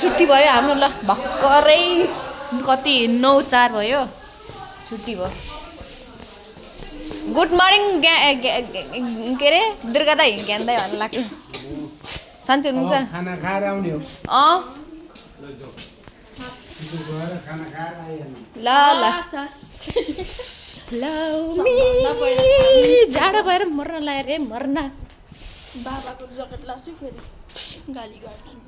छुट्टी भयो हाम्रो ल भर्खरै कति 9:04 भयो छुट्टी भयो गुड मर्निङ के अरे दुर्गा दाइ ज्ञान दाइ भन्नु लाग्यो सन्चै हुनुहुन्छ खाना खाएर आउने हो खाना खाएर आइहाल्नु ल जाडो भएर मर्न लाग्यो रे मर्न बाबाको ज्याकेट लाछु फेरि गाली गर्नु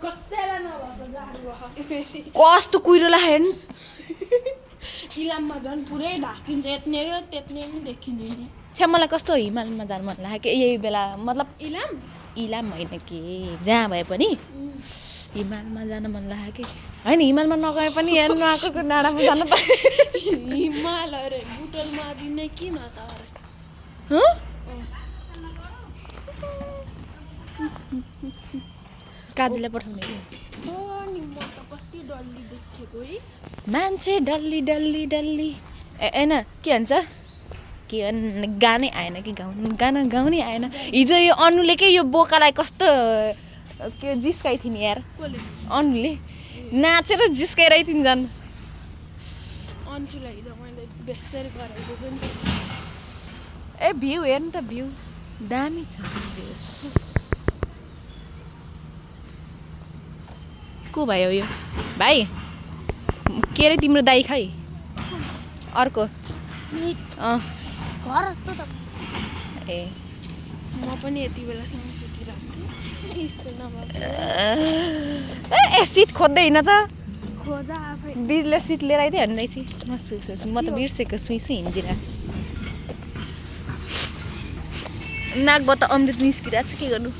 कसैलाई नभएको जाडो भयो कस्तो कुहिरो लाग्यो नि इलाममा झन् पुरै ढाकिन्छ यत्ने र त्यत्ने पनि देखिँदैन छ्या मलाई कस्तो हिमालमा जानु मन लाग्यो कि यही बेला मतलब इलाम होइन कि जहाँ भए पनि हिमालमा जान मन लाग्यो कि होइन हिमालमा नगए पनि यहाँ नआएको डाँडामा जानु पाए हिमाल अरे बुटलमा दिने किन त अरे काजीलाई पठाउने कि नि म त कति डल्ली देखेको है मान्छे डल्ली डल्ली डल्ली होइन के भन्छ के गानै आएन कि गाना गाउनै आएन हिजो यो अनुले के यो बोकालाई कस्तो के जिस्काइ थिइन् यार अनुले नाचेर जिस्काइरहेको थिइन् झन् अन्सुलाई हिजो मैले बेसरी गराएको पनि ए भ्यू हेर्नु त भ्यू दामी छ को भयो यो भाइ के अरे तिम्रो दाइ खै अर्को घर जस्तो त ए म पनि यति बेलासम्म सुतिरहेको थिएँ ए सिट खोज्दै हिँड त खोजा आफै दिदीले सिट लिएर आइदियो हेर्नु रहेछ म सुइसु म त बिर्सेको सुइसु हिँड्दिनँ नाकबाट अमृत निस्किरहेको छ के गर्नु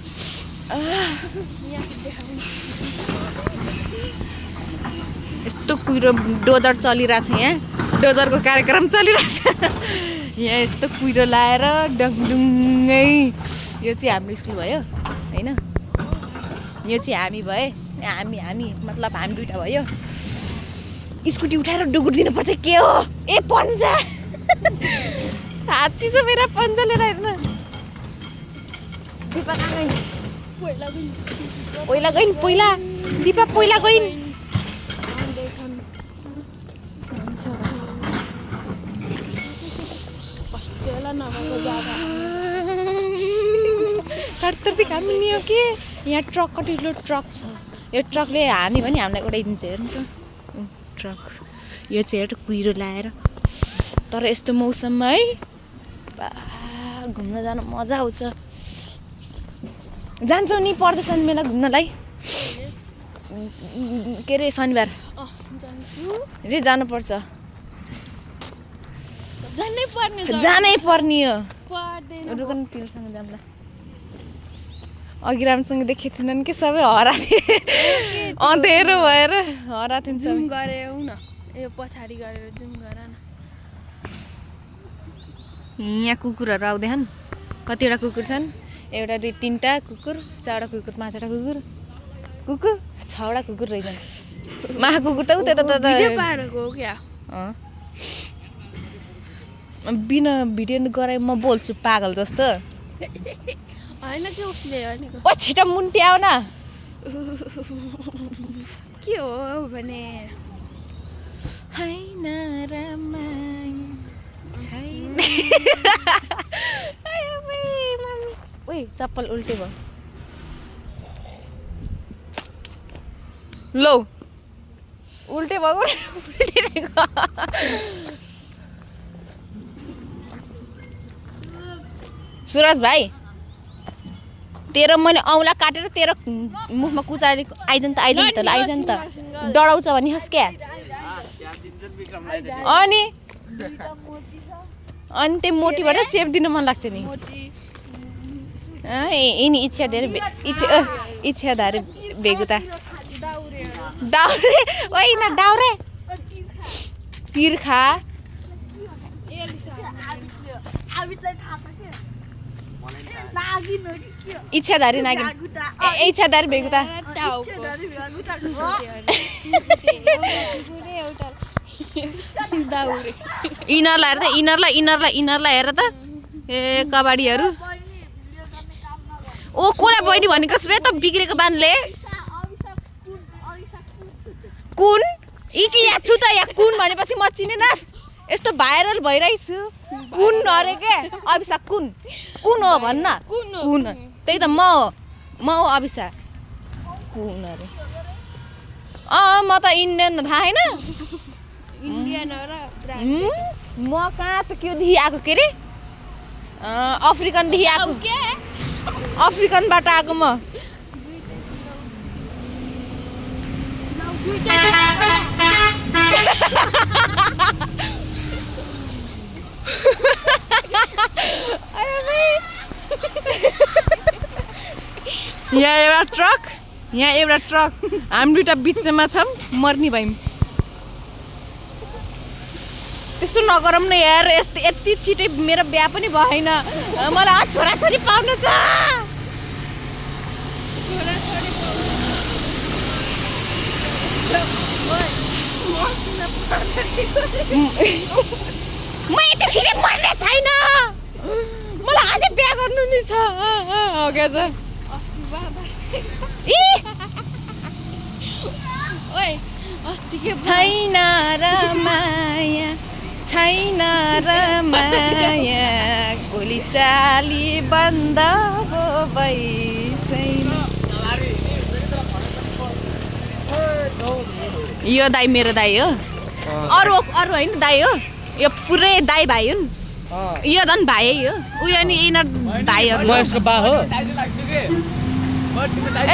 यस्तो कुहिरो डोजर चलिरहेछ यहाँ डोजरको कार्यक्रम चलिरहेछ यहाँ यस्तो कुहिरो लाएर डङडुङ्गै यो चाहिँ हाम्रो स्कुल भयो होइन यो चाहिँ हामी भए हामी मतलब हामी दुइटा भयो स्कुटी उठाएर डुगुर दिनुपर्छ के हो ए पन्जा साँच्ची छ मेरा पन्जा लिएर हेर्न दिपा कहाँ गइन् पहिला गइन् पहिला दिपा पहिला गइन् तर्ती हामी नि हो कि यहाँ ट्रक कति ठुलो ट्रक छ यो ट्रकले हान्यो भने हामीलाई उडाइदिन्छ हेर्नु त ट्रक यो चाहिँ हेर कुहिरो लाएर तर यस्तो मौसममा है घुम्न जान मजा आउँछ जान्छौ नि पर्दैछन् मेला घुम्नलाई के अरे शनिबार रे जानुपर्छ जानै पर्ने हो रुकन तिमीसँग जाउँला अघि राम्रोसँग देखेको थिएनन् कि सबै हराथे अँधेरो भएर हराथे जुम गऱ्यौ न यो पछाडि गरेर जुम गर न यहाँ कुकुरहरू आउँदैछन् कतिवटा कुकुर छन् एउटा दुई तिनवटा कुकुर चारवटा कुकुर पाँचवटा कुकुर छवटा कुकुर रहेछन् माहा कुकुर त उता त पारेको हो क्या बिना भिडियो गराए म बोल्छु पागल जस्तो होइन कि उसले ओ छिटो मुन्टी आऊ न के हो भने हैन छैन ओइ चप्पल उल्टे भयो लौ उल्टे भएको सुरज भाइ तेरो मैले औँला काटेर तेरो मुखमा कुचाएर आइजन् त डराउँछ भने हस् क्या अनि त्यो मोटीबाट चेप दिन मन लाग्छ नि यिनी इच्छाधारी बेगुता दाउरे होइन दाउरे तिर्खा इच्छाधारी नागिन इच्छाधारी बेगुता इनरलाई हेर त इनरलाई हेर त ए कबाडीहरू ओ कोला बहिनी भनेको छे त बिग्रेको बानले कुन यी कि या छु त या कुन भनेपछि म चिनेनस् यस्तो भाइरल भइरहेछु कुन अरे के अभिषेक कुन हो भन्न कुन त्यही त म हो अभिषेक कुन अरे म त इन्डियन थाहा हैन इन्डियन हो र म कहाँ त के देखि आएको के रे अफ्रिकन देखि आएको अफ्रिकनबाट आएको म यहाँ एउटा ट्रक हामी दुइटा बिचमा छौँ मर्नी भयौँ त्यस्तो नगरौँ न यार यति छिटै मेरो बिहा पनि भएन मलाई छोराछोरी पाउनु छ म यति छिटै मर्ने छैन मलाई अझै बिहा गर्नु नि छ के छ छैन र माया छैन र माया गोली चाली बन्द हो भइसैन यो दाइ मेरो दाइ हो अरू होइन दाइ हो यो पुरै दाइ भाइ हुन् यो झन् भाइ हो उयो नि यिनीहरू भाइहरू ए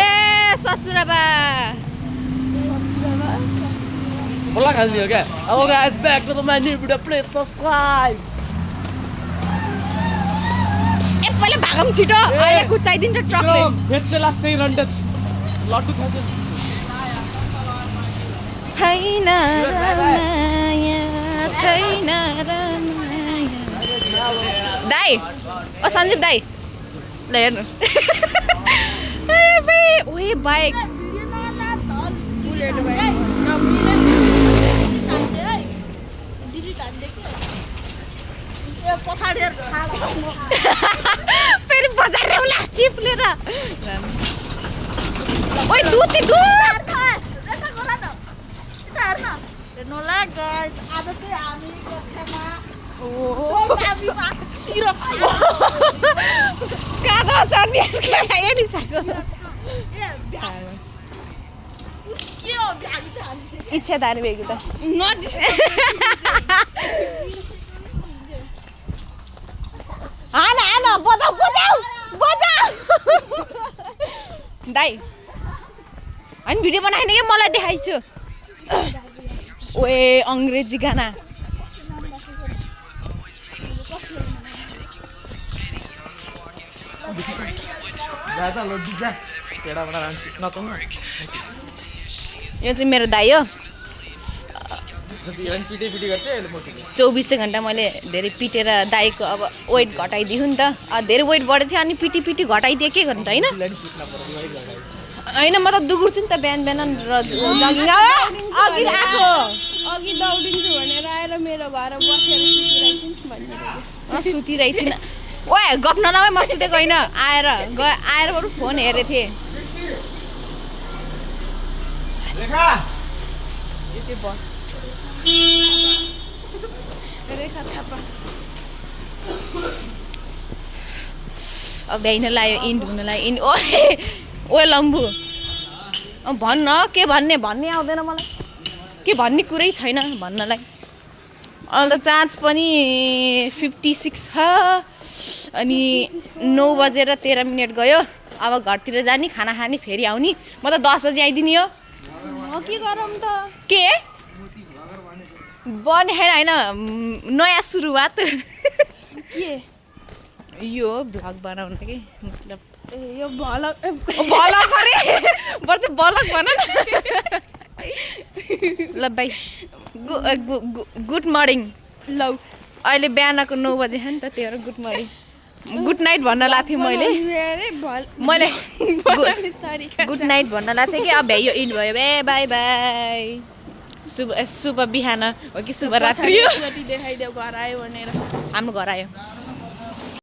ससुराबा Hola kalian kan? Hello guys, back to my new video. Please subscribe. ए पहिले भागम छिटो अहिले कुचाइदिन्छ ट्रकले फेस्टे लास्टै रन्डे लड्डु खान्छ छैन र माया छैन र माया दाइ ओ सञ्जीव दाइ ल हेर्नु ए भाइ ओए बाइक फेरि बजार ल्याउला चिप्लेर ओइ दुध कादा चढ्ने हेरिसक्यो इच्छाधारी भएको त हान बजाऊ दाइ अनि भिडियो बनाएन कि मलाई देखाइछु ओए अङ्ग्रेजी गाना यो चाहिँ मेरो दाइ हो 24 घन्टा मैले धेरै पिटेर दाइको अब वेट घटाइदियो नि त धेरै वेट बढेको थियो अनि पिटी घटाइदिए के गर्नु त हैन हैन म त दुगुर्छु नि त बिहान र जगिङ अघि दौडिन्छु भनेर आएर मेरो घर बसेर सुतिरहेको थिइनँ ओए गफ नलाऊ म सुतेको होइन आएर बरु फोन हेरेको थिएँ यो चाहिँ बस रेखा थापा अब भ्याइन लाग्यो इन्ड हुन लाग्यो इन्ड ओए लम्बु भन्न के भन्ने आउँदैन मलाई के भन्ने कुरै छैन भन्नलाई अहिले त चार्ज पनि 56 छ अनि 9 बजेर 13 मिनट गयो अब घरतिर जाने खाना खाने फेरि आउने म त 10 बजे आइदिने हो के गरौँ त के बने हैन नयाँ सुरुवात के यो भ्लग बनाउन के मतलब यो भलक अरे बर्च ब्लग भन न ल बाइ गुड मर्निङ ल अहिले बिहानको 9 बजे हो नि त त्यही भएर गुड मर्निङ गुड नाइट भन्न लाग्थेँ मैले गुड नाइट भन्न लाग्थेँ कि अब भ्याइयो इन्ड भयो बाई बाई शुभ बिहान हो कि शुभ रात्रि हो देखाइदेऊ घर आयो भनेर हाम्रो घर आयो